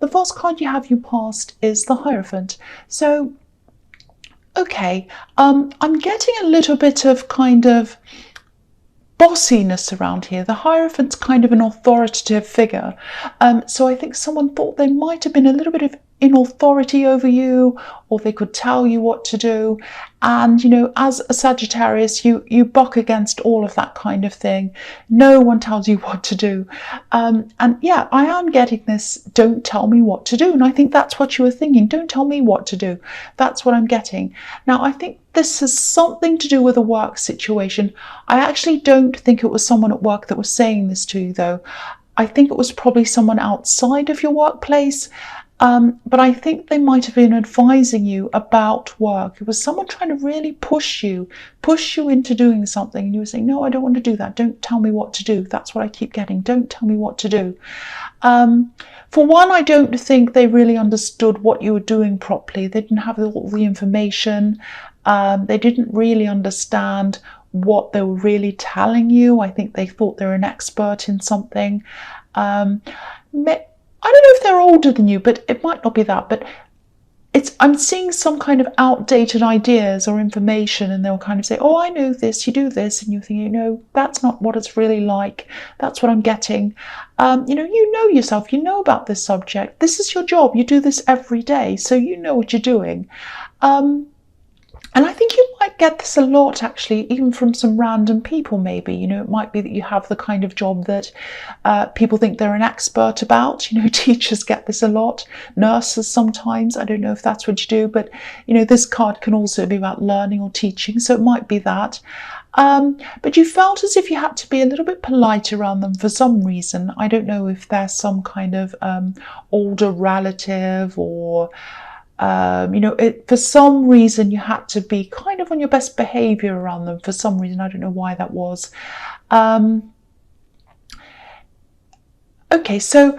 The first card you have you passed is the Hierophant. So, okay, I'm getting a little bit of kind of bossiness around here. The Hierophant's kind of an authoritative figure. So I think someone thought they might have been a little bit of in authority over you, or they could tell you what to do. And, you know, as a Sagittarius, you buck against all of that kind of thing. No one tells you what to do. And yeah, I am getting this, don't tell me what to do. And I think that's what you were thinking. Don't tell me what to do. That's what I'm getting. Now, I think this has something to do with a work situation. I actually don't think it was someone at work that was saying this to you, though. I think it was probably someone outside of your workplace. But I think they might have been advising you about work. It was someone trying to really push you into doing something. And you were saying, no, I don't want to do that. Don't tell me what to do. That's what I keep getting. Don't tell me what to do. For one, I don't think they really understood what you were doing properly. They didn't have all the information. They didn't really understand what they were really telling you. I think they thought they were an expert in something. I don't know if they're older than you, but it might not be that. But I'm seeing some kind of outdated ideas or information, and they'll kind of say, oh, I know this, you do this. And you're thinking, no, that's not what it's really like. That's what I'm getting. You know yourself, you know about this subject. This is your job. You do this every day. So you know what you're doing. And I think you might get this a lot, actually, even from some random people, maybe. You know, it might be that you have the kind of job that people think they're an expert about. You know, teachers get this a lot. Nurses sometimes. I don't know if that's what you do. But, you know, this card can also be about learning or teaching. So it might be that. But you felt as if you had to be a little bit polite around them for some reason. I don't know if there's some kind of older relative or... for some reason you had to be kind of on your best behavior around them for some reason. I don't know why that was. Okay, so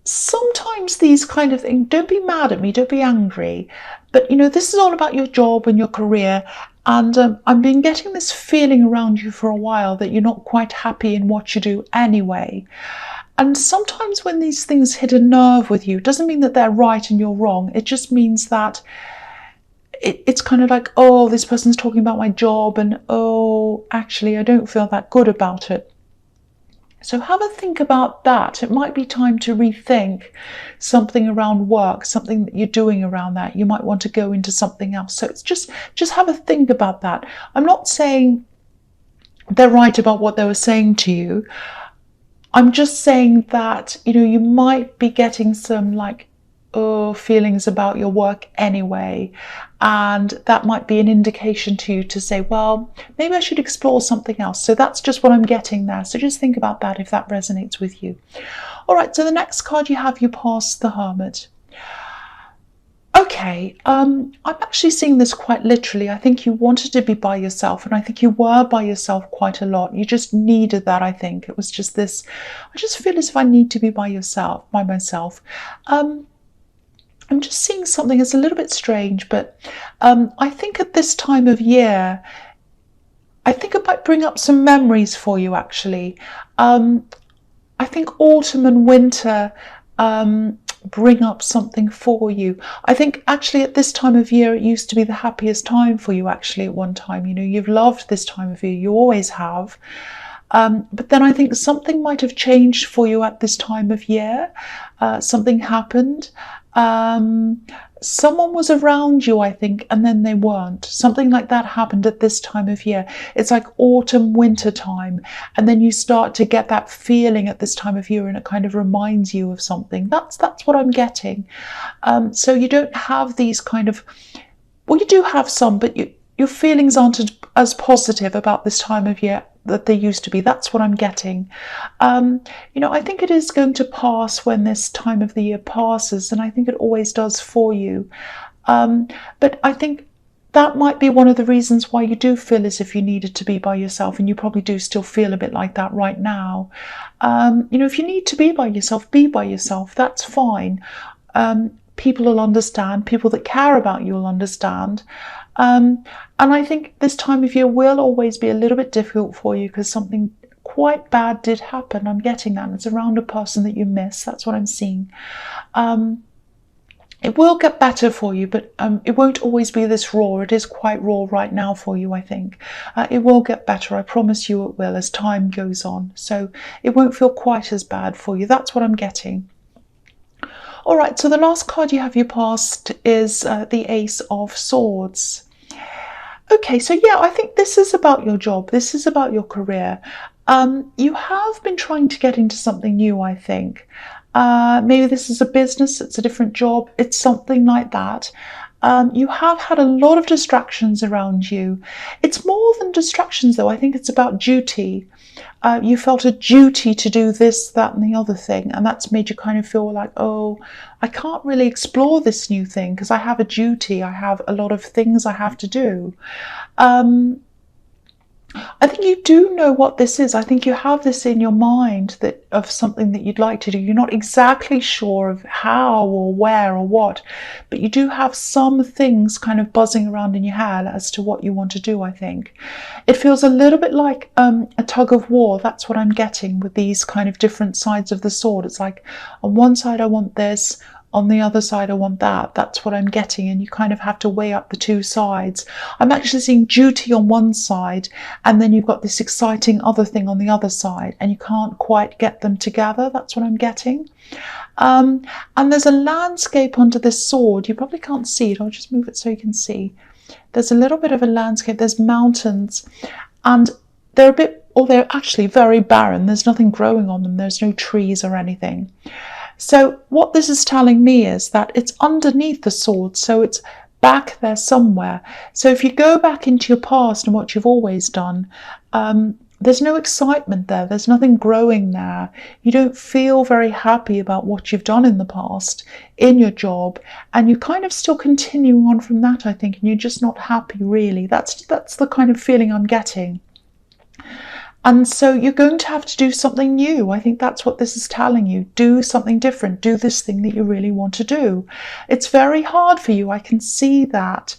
sometimes these kind of things, don't be mad at me, don't be angry, but you know, this is all about your job and your career. And I've been getting this feeling around you for a while that you're not quite happy in what you do anyway. And sometimes when these things hit a nerve with you, it doesn't mean that they're right and you're wrong. It just means that it's kind of like, oh, this person's talking about my job, and oh, actually, I don't feel that good about it. So have a think about that. It might be time to rethink something around work, something that you're doing around that. You might want to go into something else. So it's just have a think about that. I'm not saying they're right about what they were saying to you. I'm just saying that, you know, you might be getting some feelings about your work anyway. And that might be an indication to you to say, well, maybe I should explore something else. So that's just what I'm getting there. So just think about that if that resonates with you. All right, so the next card you have, you pass the Hermit. Okay, I'm actually seeing this quite literally. I think you wanted to be by yourself, and I think you were by yourself quite a lot. You just needed that, I think. It was just this, I just feel as if I need to be by myself. I'm just seeing something that's a little bit strange, but I think at this time of year, I think it might bring up some memories for you, actually. I think autumn and winter bring up something for you. I think actually at this time of year, it used to be the happiest time for you, actually, at one time. You know, you've loved this time of year. You always have. But then I think something might have changed for you at this time of year. Something happened. Someone was around you, I think, and then they weren't. Something like that happened at this time of year. It's like autumn, winter time. And then you start to get that feeling at this time of year, and it kind of reminds you of something. That's what I'm getting. So you don't have these kind of, well, you do have some, but your feelings aren't as positive about this time of year that they used to be. That's what I'm getting. You know, I think it is going to pass when this time of the year passes, and I think it always does for you. But I think that might be one of the reasons why you do feel as if you needed to be by yourself, and you probably do still feel a bit like that right now. You know, if you need to be by yourself, be by yourself. That's fine. People will understand. People that care about you will understand. And I think this time of year will always be a little bit difficult for you because something quite bad did happen. I'm getting that. It's around a person that you miss. That's what I'm seeing. It will get better for you, but it won't always be this raw. It is quite raw right now for you, I think. It will get better. I promise you it will as time goes on. So it won't feel quite as bad for you. That's what I'm getting. All right, so the last card you have your past is the Ace of Swords. Okay, so yeah, I think this is about your job. This is about your career. You have been trying to get into something new, I think. Maybe this is a business, it's a different job, it's something like that. You have had a lot of distractions around you. It's more than distractions though, I think it's about duty. You felt a duty to do this, that and the other thing, and that's made you kind of feel like, oh, I can't really explore this new thing because I have a duty, I have a lot of things I have to do. I think you do know what this is. I think you have this in your mind that of something that you'd like to do. You're not exactly sure of how or where or what, but you do have some things kind of buzzing around in your head as to what you want to do, I think. It feels a little bit like a tug of war. That's what I'm getting with these kind of different sides of the sword. It's like on one side I want this, on the other side I want that. That's what I'm getting, and you kind of have to weigh up the two sides. I'm actually seeing duty on one side, and then you've got this exciting other thing on the other side, and you can't quite get them together. That's what I'm getting. And there's a landscape under this sword. You probably can't see it. I'll just move it so you can see. There's a little bit of a landscape. There's mountains, and they're a bit, or they're actually very barren. There's nothing growing on them. There's no trees or anything. So what this is telling me is that it's underneath the sword, so it's back there somewhere. So if you go back into your past and what you've always done, there's no excitement there. There's nothing growing there. You don't feel very happy about what you've done in the past in your job, and you kind of still continue on from that, I think, and you're just not happy really. That's the kind of feeling I'm getting. And so you're going to have to do something new. I think that's what this is telling you. Do something different. Do this thing that you really want to do. It's very hard for you. I can see that.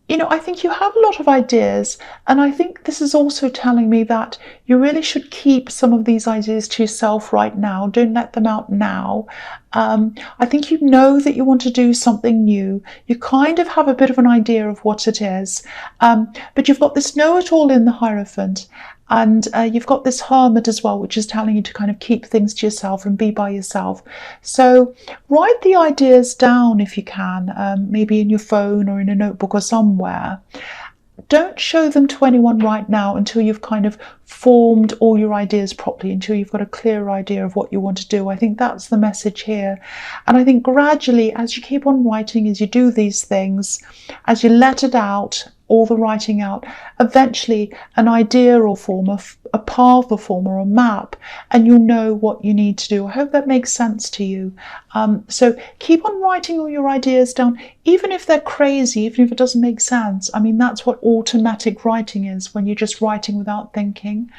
You know, I think you have a lot of ideas, and I think this is also telling me that you really should keep some of these ideas to yourself right now. Don't let them out now. I think you know that you want to do something new. You kind of have a bit of an idea of what it is, but you've got this know-it-all in the Hierophant, and you've got this Hermit as well, which is telling you to kind of keep things to yourself and be by yourself. So write the ideas down if you can, maybe in your phone or in a notebook or somewhere. Don't show them to anyone right now until you've kind of formed all your ideas properly, until you've got a clear idea of what you want to do. I think that's the message here. And I think gradually, as you keep on writing, as you do these things, as you let it out, all the writing out, eventually an idea will form, a path will form, or a map, and you'll know what you need to do. I hope that makes sense to you. So keep on writing all your ideas down, even if they're crazy, even if it doesn't make sense. I mean, that's what automatic writing is, when you're just writing without thinking,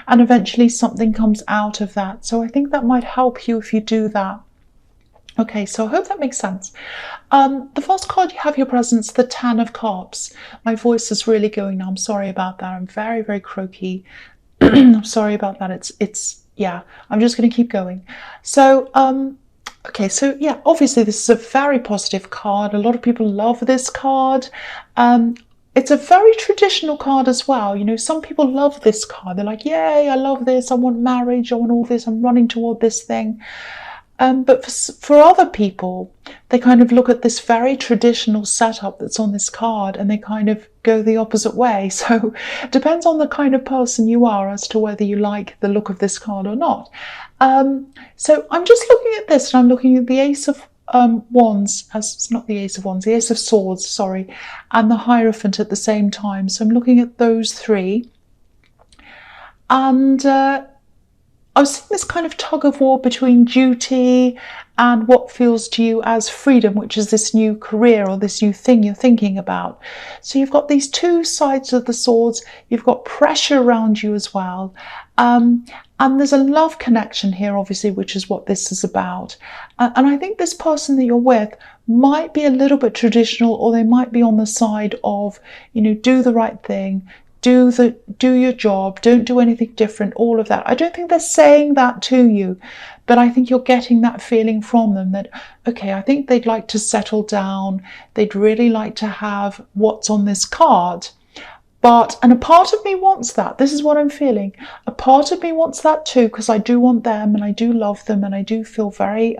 and eventually something comes out of that. So I think that might help you if you do that. Okay, so I hope that makes sense. The first card you have your presence, the Ten of Cups. My voice is really going now. I'm sorry about that. I'm very, very croaky. I'm sorry about that. Yeah, I'm just going to keep going. So, okay, so yeah, obviously this is a very positive card. A lot of people love this card. It's a very traditional card as well. You know, some people love this card. They're like, yay, I love this. I want marriage. I want all this. I'm running toward this thing. But for other people, they kind of look at this very traditional setup that's on this card, and they kind of go the opposite way. So it depends on the kind of person you are as to whether you like the look of this card or not. So I'm just looking at this, and I'm looking at the Ace of Wands, it's not the Ace of Wands, the Ace of Swords, sorry, and the Hierophant at the same time. So I'm looking at those three. And I was seeing this kind of tug of war between duty and what feels to you as freedom, which is this new career or this new thing you're thinking about. So you've got these two sides of the swords. You've got pressure around you as well. And there's a love connection here, obviously, which is what this is about. And I think this person that you're with might be a little bit traditional, or they might be on the side of, you know, do the right thing, do your job, don't do anything different, all of that. I don't think they're saying that to you, but I think you're getting that feeling from them that, okay, I think they'd like to settle down, they'd really like to have what's on this card. And a part of me wants that. This is what I'm feeling. A part of me wants that too, because I do want them and I do love them and I do feel very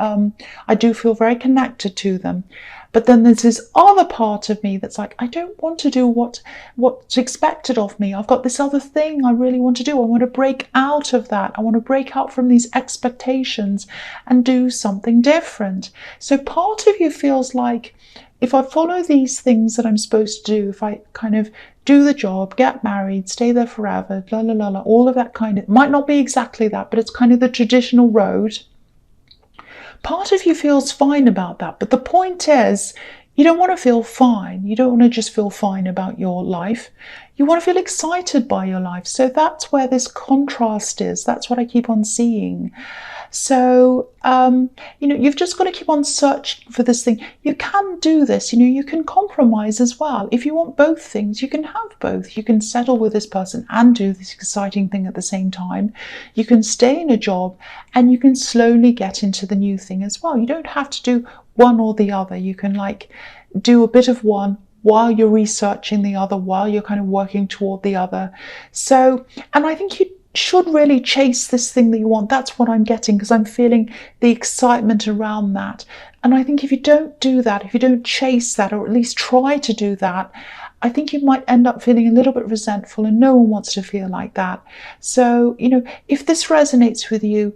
connected to them. But then there's this other part of me that's like, I don't want to do what's expected of me. I've got this other thing I really want to do. I want to break out of that. I want to break out from these expectations and do something different. So part of you feels like, if I follow these things that I'm supposed to do, if I kind of do the job, get married, stay there forever, la la la la, all of that kind of, it might not be exactly that, but it's kind of the traditional road. Part of you feels fine about that. But the point is, you don't want to feel fine. You don't want to just feel fine about your life. You want to feel excited by your life. So that's where this contrast is. That's what I keep on seeing. So, you've just got to keep on searching for this thing. You can do this, you can compromise as well. If you want both things, you can have both. You can settle with this person and do this exciting thing at the same time. You can stay in a job and you can slowly get into the new thing as well. You don't have to do one or the other. You can do a bit of one while you're researching the other, while you're kind of working toward the other. So, and I think you should really chase this thing that you want. That's what I'm getting, because I'm feeling the excitement around that. And I think if you don't do that, if you don't chase that, or at least try to do that, I think you might end up feeling a little bit resentful, and no one wants to feel like that. So, if this resonates with you,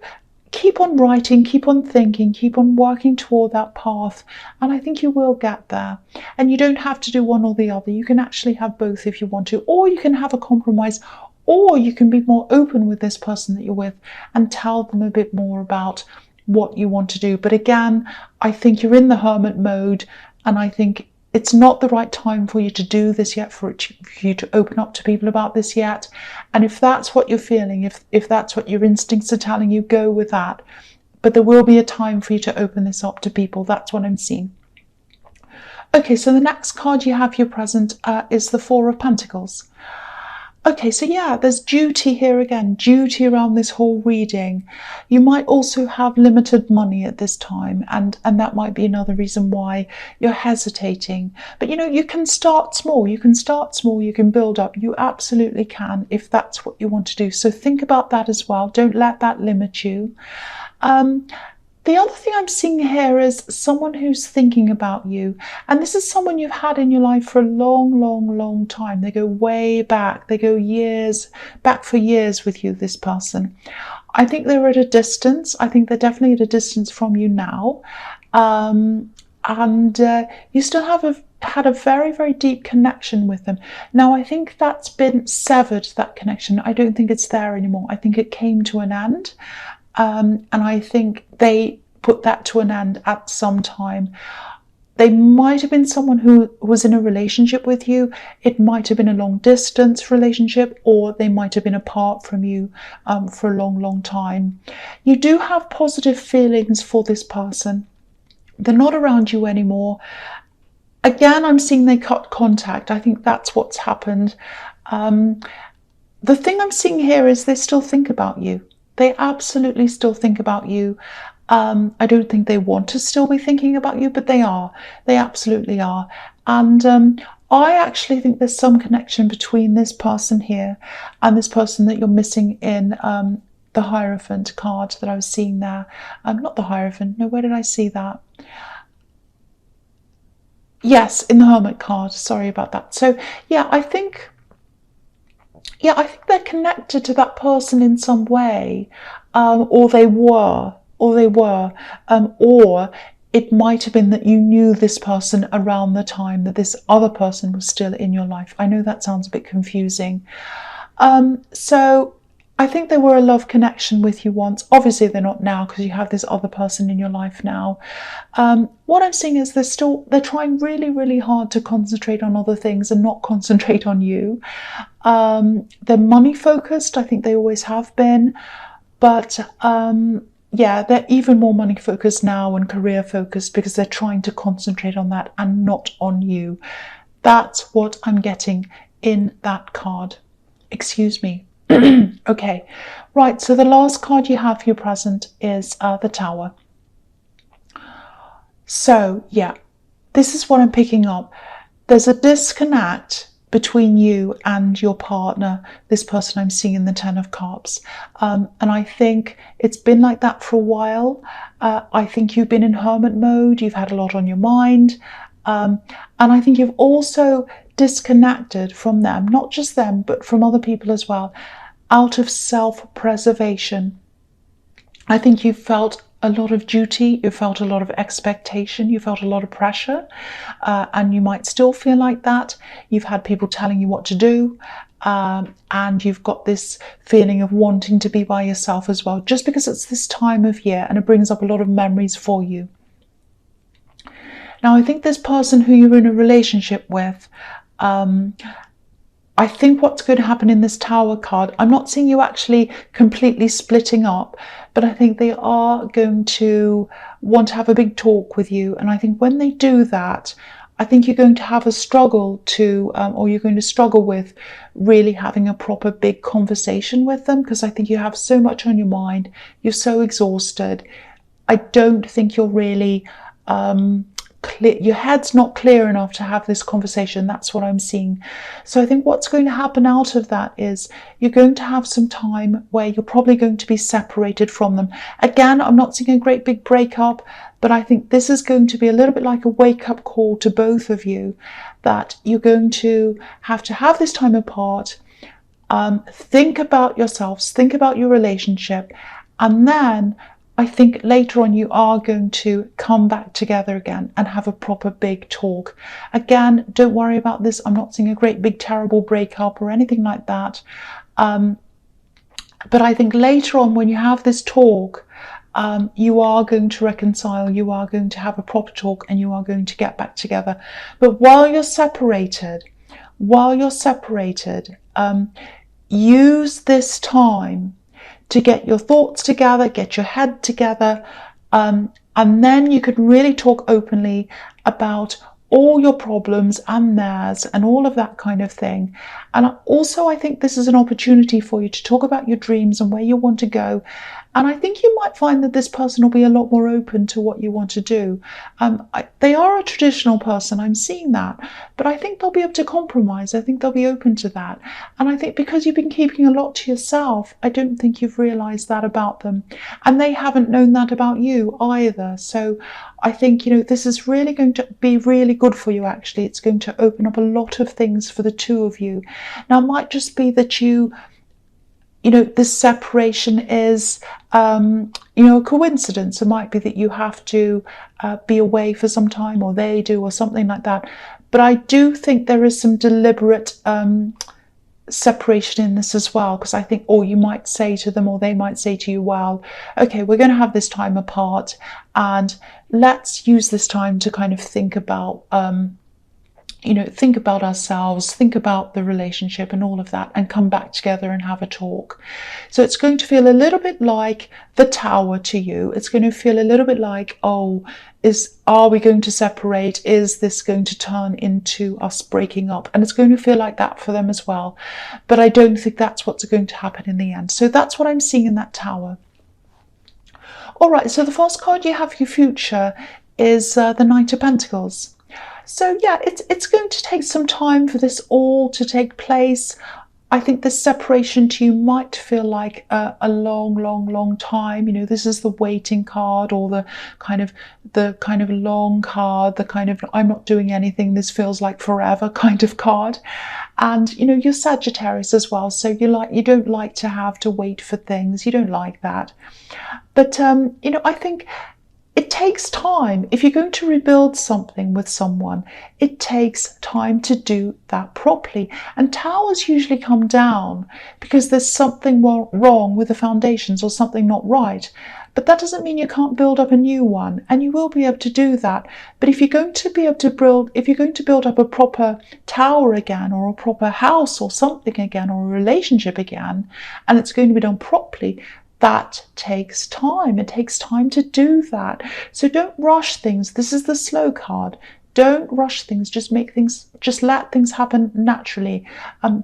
keep on writing, keep on thinking, keep on working toward that path, and I think you will get there. And you don't have to do one or the other. You can actually have both if you want to, or you can have a compromise, or you can be more open with this person that you're with and tell them a bit more about what you want to do. But again, I think you're in the hermit mode, and I think it's not the right time for you to do this yet, for you to open up to people about this yet. And if that's what you're feeling, if that's what your instincts are telling you, go with that. But there will be a time for you to open this up to people. That's what I'm seeing. Okay, so the next card you have here present is the Four of Pentacles. Okay, so yeah, there's duty here again, duty around this whole reading. You might also have limited money at this time, and that might be another reason why you're hesitating. But you can start small, you can build up. You absolutely can, if that's what you want to do. So think about that as well. Don't let that limit you. The other thing I'm seeing here is someone who's thinking about you. And this is someone you've had in your life for a long, long, long time. They go way back. They go back for years with you, this person. I think they're at a distance. I think they're definitely at a distance from you now. You still had a very, very deep connection with them. Now, I think that's been severed, that connection. I don't think it's there anymore. I think it came to an end. And I think they put that to an end at some time. They might have been someone who was in a relationship with you. It might have been a long distance relationship, or they might have been apart from you for a long, long time. You do have positive feelings for this person. They're not around you anymore. Again, I'm seeing they cut contact. I think that's what's happened. The thing I'm seeing here is they still think about you. They absolutely still think about you. I don't think they want to still be thinking about you, but they are. They absolutely are. And I actually think there's some connection between this person here and this person that you're missing in the Hierophant card that I was seeing there. Not the Hierophant. No, where did I see that? Yes, in the Hermit card. Sorry about that. So, yeah, I think they're connected to that person in some way, or they were, or it might have been that you knew this person around the time that this other person was still in your life. I know that sounds a bit confusing. So I think they were a love connection with you once. Obviously, they're not now because you have this other person in your life now. What I'm seeing is they're trying really, really hard to concentrate on other things and not concentrate on you. They're money focused. I think they always have been. But yeah, they're even more money focused now and career focused because they're trying to concentrate on that and not on you. That's what I'm getting in that card. Excuse me. Okay, right, so the last card you have for your present is the Tower. So, yeah, this is what I'm picking up. There's a disconnect between you and your partner, this person I'm seeing in the Ten of Cups. And I think it's been like that for a while. I think you've been in hermit mode, you've had a lot on your mind. And I think you've also disconnected from them, not just them, but from other people as well, out of self-preservation. I think you felt a lot of duty, you felt a lot of expectation, you felt a lot of pressure, and you might still feel like that. You've had people telling you what to do, and you've got this feeling of wanting to be by yourself as well, just because it's this time of year and it brings up a lot of memories for you. Now, I think this person who you're in a relationship with, I think what's going to happen in this Tower card, I'm not seeing you actually completely splitting up, but I think they are going to want to have a big talk with you. And I think when they do that, I think you're going to have a struggle to, or you're going to struggle with really having a proper big conversation with them, because I think you have so much on your mind. You're so exhausted. I don't think you're really clear, your head's not clear enough to have this conversation. That's what I'm seeing. So I think what's going to happen out of that is you're going to have some time where you're probably going to be separated from them. Again, I'm not seeing a great big breakup, but I think this is going to be a little bit like a wake-up call to both of you, that you're going to have this time apart. Think about yourselves, think about your relationship, and then I think later on you are going to come back together again and have a proper big talk. Again, don't worry about this. I'm not seeing a great big terrible breakup or anything like that. But I think later on when you have this talk, you are going to reconcile, you are going to have a proper talk, and you are going to get back together. But while you're separated, use this time to get your thoughts together, get your head together, and then you could really talk openly about all your problems and theirs and all of that kind of thing. And also I think this is an opportunity for you to talk about your dreams and where you want to go. And I think you might find that this person will be a lot more open to what you want to do. They are a traditional person, I'm seeing that, but I think they'll be able to compromise. I think they'll be open to that. And I think because you've been keeping a lot to yourself, I don't think you've realised that about them. And they haven't known that about you either. So I think, this is really going to be really good for you, actually. It's going to open up a lot of things for the two of you. Now, it might just be that this separation is, a coincidence. It might be that you have to be away for some time, or they do, or something like that. But I do think there is some deliberate separation in this as well, because I think, or you might say to them, or they might say to you, well, okay, we're going to have this time apart, and let's use this time to kind of think about think about ourselves, think about the relationship and all of that, and come back together and have a talk. So it's going to feel a little bit like the Tower to you. It's going to feel a little bit like, are we going to separate? Is this going to turn into us breaking up? And it's going to feel like that for them as well. But I don't think that's what's going to happen in the end. So that's what I'm seeing in that Tower. All right, so the first card you have for your future is the Knight of Pentacles. So yeah, it's going to take some time for this all to take place. I think the separation to you might feel like a long time. This is the waiting card, or the kind of long card, the kind of I'm not doing anything, this feels like forever kind of card. And you're Sagittarius as well, so you don't like to have to wait for things. You don't like that. But I think it takes time. If you're going to rebuild something with someone, it takes time to do that properly. And towers usually come down because there's something wrong with the foundations, or something not right. But that doesn't mean you can't build up a new one, and you will be able to do that. But if you're going to build up a proper tower again, or a proper house or something again, or a relationship again, and it's going to be done properly, that takes time. It takes time to do that. So don't rush things. This is the slow card. Don't rush things, just let things happen naturally.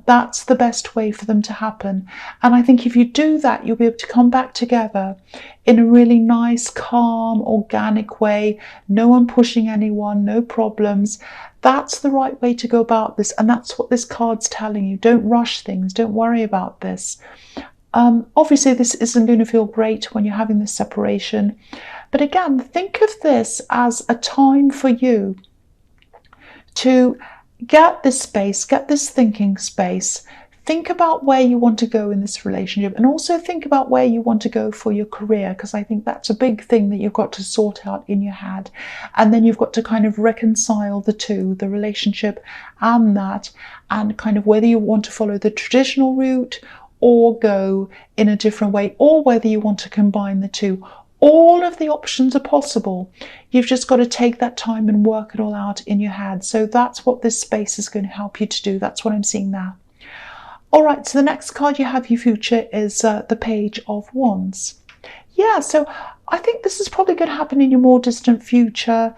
That's the best way for them to happen. And I think if you do that, you'll be able to come back together in a really nice, calm, organic way. No one pushing anyone, no problems. That's the right way to go about this. And that's what this card's telling you. Don't rush things. Don't worry about this. Obviously, this isn't going to feel great when you're having this separation. But again, think of this as a time for you to get this space, get this thinking space. Think about where you want to go in this relationship, and also think about where you want to go for your career, because I think that's a big thing that you've got to sort out in your head. And then you've got to kind of reconcile the two, the relationship and that, and kind of whether you want to follow the traditional route or go in a different way, or whether you want to combine the two. All of the options are possible. You've just got to take that time and work it all out in your head. So that's what this space is going to help you to do. That's what I'm seeing there. All right, so the next card you have, your future, is the Page of Wands. Yeah, so I think this is probably going to happen in your more distant future.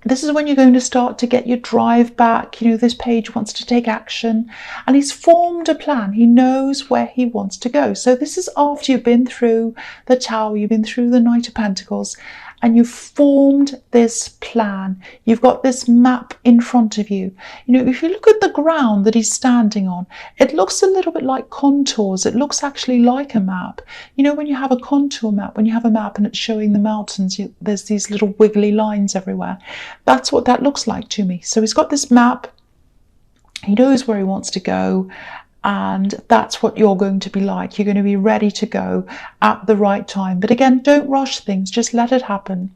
This is when you're going to start to get your drive back. This page wants to take action, and he's formed a plan. He knows where he wants to go. So this is after you've been through the Tower, you've been through the Knight of Pentacles, and you've formed this plan. You've got this map in front of you. If you look at the ground that he's standing on, it looks a little bit like contours. It looks actually like a map. When you have a contour map, when you have a map and it's showing the mountains, there's these little wiggly lines everywhere. That's what that looks like to me. So he's got this map. He knows where he wants to go. And that's what you're going to be like. You're going to be ready to go at the right time. But again, don't rush things. Just let it happen.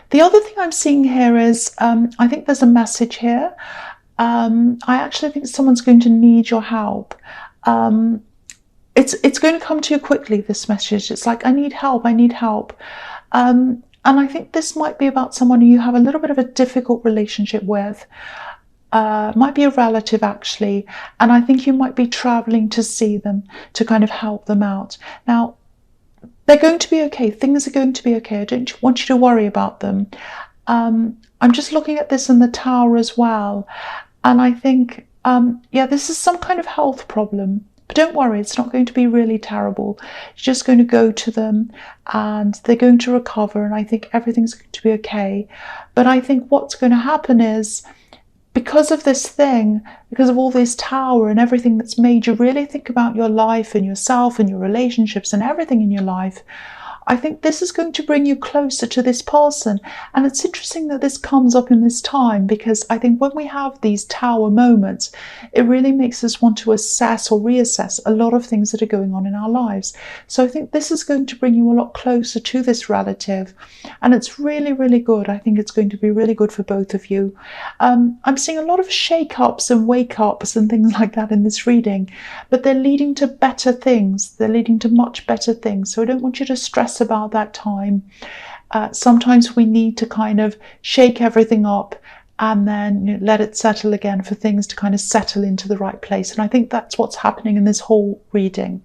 The other thing I'm seeing here is, I think there's a message here. I actually think someone's going to need your help. It's going to come to you quickly, this message. It's like, I need help, I need help. And I think this might be about someone who you have a little bit of a difficult relationship with. Might be a relative, actually, and I think you might be traveling to see them to kind of help them out. Now, they're going to be okay. Things are going to be okay. I don't want you to worry about them. I'm just looking at this in the Tower as well, and I think, yeah, this is some kind of health problem. But don't worry, it's not going to be really terrible. You're just going to go to them and they're going to recover, and I think everything's going to be okay. But I think what's going to happen is, because of this thing, because of all this Tower and everything that's made you really think about your life and yourself and your relationships and everything in your life, I think this is going to bring you closer to this person. And it's interesting that this comes up in this time, because I think when we have these Tower moments, it really makes us want to assess or reassess a lot of things that are going on in our lives. So I think this is going to bring you a lot closer to this relative, and it's really, really good. I think it's going to be really good for both of you. I'm seeing a lot of shake-ups and wake-ups and things like that in this reading, but they're leading to better things. They're leading to much better things. So I don't want you to stress about that time. Sometimes we need to kind of shake everything up and then let it settle again for things to kind of settle into the right place. And I think that's what's happening in this whole reading.